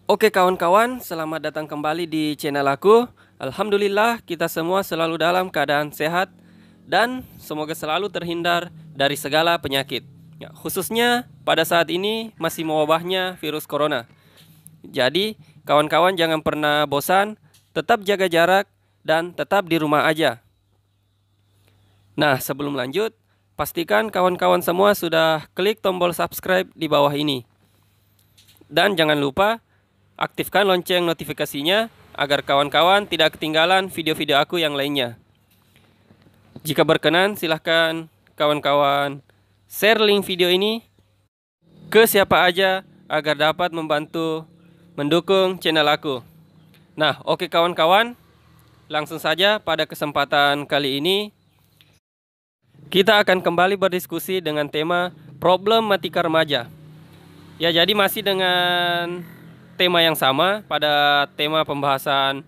Oke kawan-kawan, selamat datang kembali di channel aku. Alhamdulillah kita semua selalu dalam keadaan sehat dan semoga selalu terhindar dari segala penyakit. Ya, khususnya pada saat ini masih mewabahnya virus corona. Jadi kawan-kawan jangan pernah bosan, tetap jaga jarak dan tetap di rumah aja. Nah, sebelum lanjut, pastikan kawan-kawan semua sudah klik tombol subscribe di bawah ini. Dan jangan lupa aktifkan lonceng notifikasinya agar kawan-kawan tidak ketinggalan video-video aku yang lainnya. Jika berkenan, silahkan kawan-kawan share link video ini ke siapa aja agar dapat membantu mendukung channel aku. Nah, oke kawan-kawan, langsung saja pada kesempatan kali ini kita akan kembali berdiskusi dengan tema problematika remaja. Ya, jadi masih dengan tema yang sama pada tema pembahasan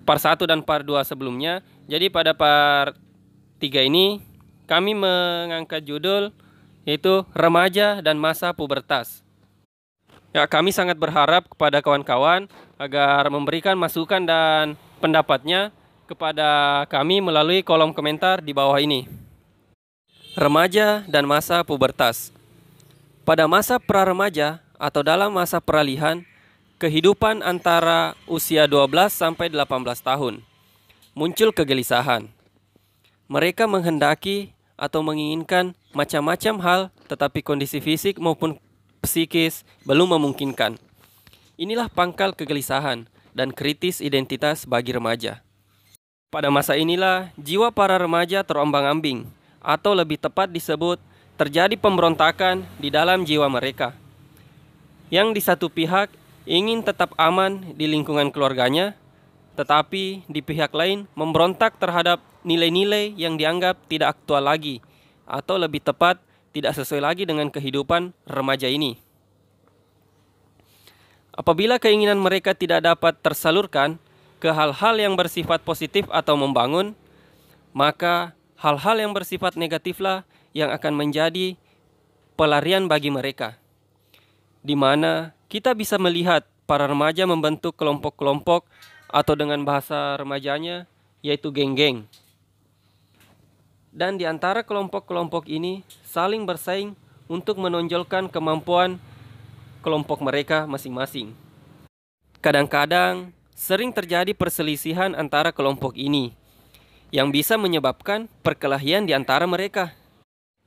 part 1 dan part 2 sebelumnya. Jadi pada part 3 ini kami mengangkat judul yaitu remaja dan masa pubertas. Ya, kami sangat berharap kepada kawan-kawan agar memberikan masukan dan pendapatnya kepada kami melalui kolom komentar di bawah ini. Remaja dan masa pubertas. Pada masa pra-remaja atau dalam masa peralihan, kehidupan antara usia 12 sampai 18 tahun, muncul kegelisahan. Mereka menghendaki atau menginginkan macam-macam hal, tetapi kondisi fisik maupun psikis belum memungkinkan. Inilah pangkal kegelisahan dan kritis identitas bagi remaja. Pada masa inilah, jiwa para remaja terombang-ambing, atau lebih tepat disebut, terjadi pemberontakan di dalam jiwa mereka. Yang di satu pihak ingin tetap aman di lingkungan keluarganya, tetapi di pihak lain memberontak terhadap nilai-nilai yang dianggap tidak aktual lagi, atau lebih tepat tidak sesuai lagi dengan kehidupan remaja ini. Apabila keinginan mereka tidak dapat tersalurkan ke hal-hal yang bersifat positif atau membangun, maka hal-hal yang bersifat negatiflah yang akan menjadi pelarian bagi mereka, di mana kita bisa melihat para remaja membentuk kelompok-kelompok atau dengan bahasa remajanya yaitu geng-geng. Dan di antara kelompok-kelompok ini saling bersaing untuk menonjolkan kemampuan kelompok mereka masing-masing. Kadang-kadang sering terjadi perselisihan antara kelompok ini yang bisa menyebabkan perkelahian di antara mereka.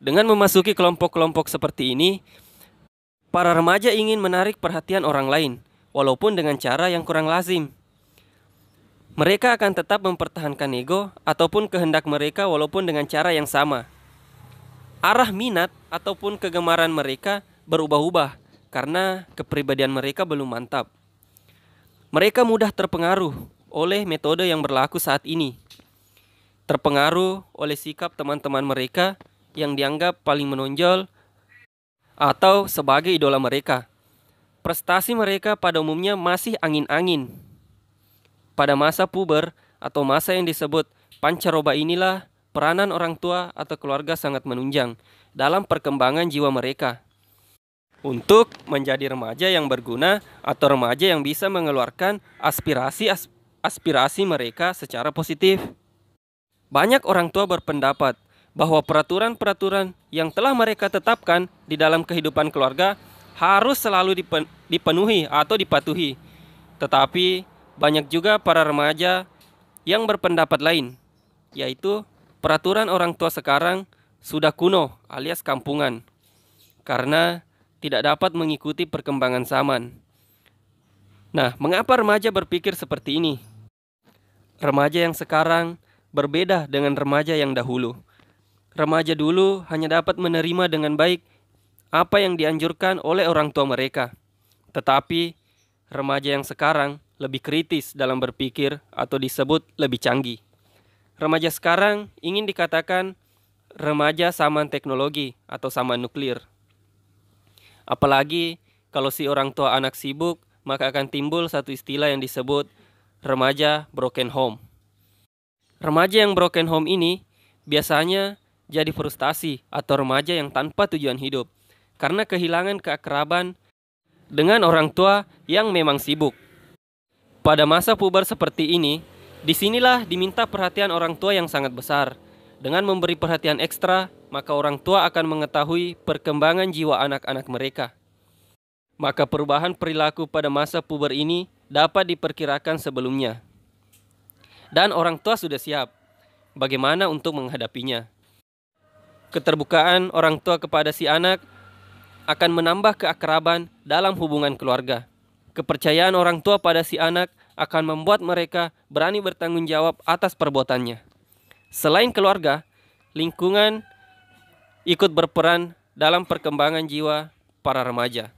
Dengan memasuki kelompok-kelompok seperti ini, para remaja ingin menarik perhatian orang lain, walaupun dengan cara yang kurang lazim. Mereka akan tetap mempertahankan ego ataupun kehendak mereka walaupun dengan cara yang sama. Arah minat ataupun kegemaran mereka berubah-ubah karena kepribadian mereka belum mantap. Mereka mudah terpengaruh oleh metode yang berlaku saat ini. Terpengaruh oleh sikap teman-teman mereka yang dianggap paling menonjol atau sebagai idola mereka. Prestasi mereka pada umumnya masih angin-angin. Pada masa puber atau masa yang disebut pancaroba inilah peranan orang tua atau keluarga sangat menunjang dalam perkembangan jiwa mereka untuk menjadi remaja yang berguna atau remaja yang bisa mengeluarkan aspirasi mereka secara positif. Banyak orang tua berpendapat bahwa peraturan-peraturan yang telah mereka tetapkan di dalam kehidupan keluarga harus selalu dipenuhi atau dipatuhi. Tetapi banyak juga para remaja yang berpendapat lain, yaitu peraturan orang tua sekarang sudah kuno alias kampungan, karena tidak dapat mengikuti perkembangan zaman. Nah, mengapa remaja berpikir seperti ini? Remaja yang sekarang berbeda dengan remaja yang dahulu. Remaja dulu hanya dapat menerima dengan baik apa yang dianjurkan oleh orang tua mereka. Tetapi remaja yang sekarang lebih kritis dalam berpikir atau disebut lebih canggih. Remaja sekarang ingin dikatakan remaja zaman teknologi atau zaman nuklir. Apalagi kalau si orang tua anak sibuk, maka akan timbul satu istilah yang disebut remaja broken home. Remaja yang broken home ini biasanya jadi frustasi atau remaja yang tanpa tujuan hidup karena kehilangan keakraban dengan orang tua yang memang sibuk. Pada masa puber seperti ini, disinilah diminta perhatian orang tua yang sangat besar. Dengan memberi perhatian ekstra, maka orang tua akan mengetahui perkembangan jiwa anak-anak mereka. Maka perubahan perilaku pada masa puber ini dapat diperkirakan sebelumnya. Dan orang tua sudah siap bagaimana untuk menghadapinya. Keterbukaan orang tua kepada si anak akan menambah keakraban dalam hubungan keluarga. Kepercayaan orang tua pada si anak akan membuat mereka berani bertanggung jawab atas perbuatannya. Selain keluarga, lingkungan ikut berperan dalam perkembangan jiwa para remaja.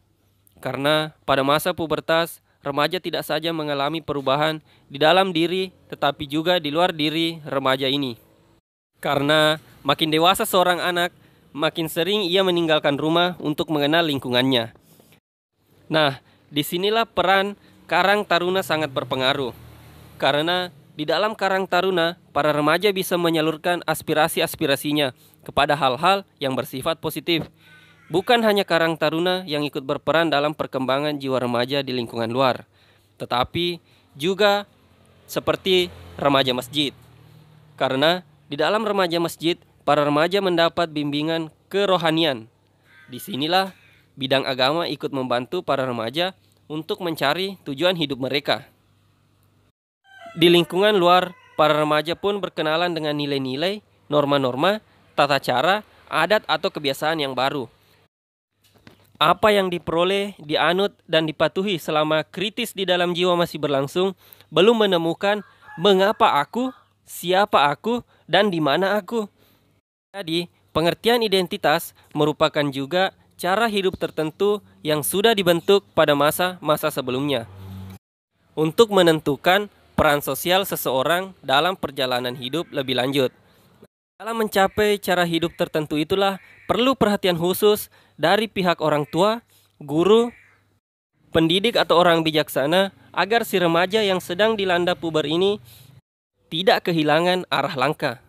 Karena pada masa pubertas, remaja tidak saja mengalami perubahan di dalam diri, tetapi juga di luar diri remaja ini. Karena makin dewasa seorang anak, makin sering ia meninggalkan rumah untuk mengenal lingkungannya. Nah, disinilah peran Karang Taruna sangat berpengaruh. Karena di dalam Karang Taruna, para remaja bisa menyalurkan aspirasi-aspirasinya kepada hal-hal yang bersifat positif. Bukan hanya Karang Taruna yang ikut berperan dalam perkembangan jiwa remaja di lingkungan luar, tetapi juga seperti remaja masjid. Karena di dalam remaja masjid, para remaja mendapat bimbingan kerohanian. Disinilah bidang agama ikut membantu para remaja untuk mencari tujuan hidup mereka. Di lingkungan luar, para remaja pun berkenalan dengan nilai-nilai, norma-norma, tata cara, adat atau kebiasaan yang baru. Apa yang diperoleh, dianut, dan dipatuhi selama kritis di dalam jiwa masih berlangsung, belum menemukan mengapa aku, siapa aku, dan di mana aku. Jadi, pengertian identitas merupakan juga cara hidup tertentu yang sudah dibentuk pada masa-masa sebelumnya untuk menentukan peran sosial seseorang dalam perjalanan hidup lebih lanjut. Dalam mencapai cara hidup tertentu itulah perlu perhatian khusus dari pihak orang tua, guru, pendidik atau orang bijaksana agar si remaja yang sedang dilanda puber ini tidak kehilangan arah langkah.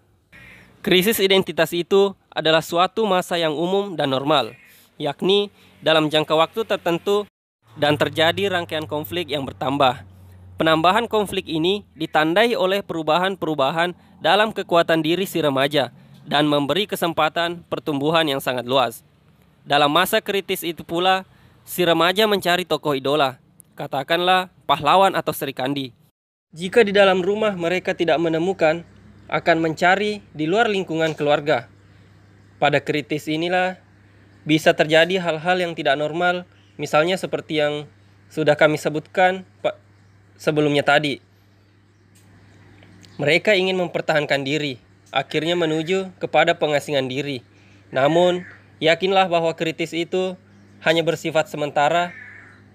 Krisis identitas itu adalah suatu masa yang umum dan normal, yakni dalam jangka waktu tertentu dan terjadi rangkaian konflik yang bertambah. Penambahan konflik ini ditandai oleh perubahan-perubahan dalam kekuatan diri si remaja dan memberi kesempatan pertumbuhan yang sangat luas. Dalam masa kritis itu pula, si remaja mencari tokoh idola, katakanlah pahlawan atau Sri Kandi. Jika di dalam rumah mereka tidak menemukan, akan mencari di luar lingkungan keluarga. Pada kritis inilah bisa terjadi hal-hal yang tidak normal, misalnya seperti yang sudah kami sebutkan sebelumnya tadi. Mereka ingin mempertahankan diri, akhirnya menuju kepada pengasingan diri. Namun, yakinlah bahwa kritis itu hanya bersifat sementara,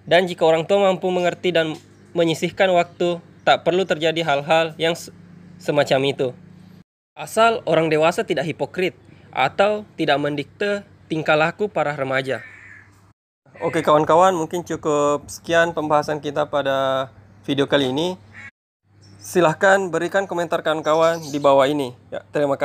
dan jika orang tua mampu mengerti dan menyisihkan waktu, tak perlu terjadi hal-hal yang semacam itu. Asal orang dewasa tidak hipokrit atau tidak mendikte tingkah laku para remaja. Oke kawan-kawan, mungkin cukup sekian pembahasan kita pada video kali ini. Silahkan berikan komentar kawan-kawan di bawah ini. Ya, terima kasih.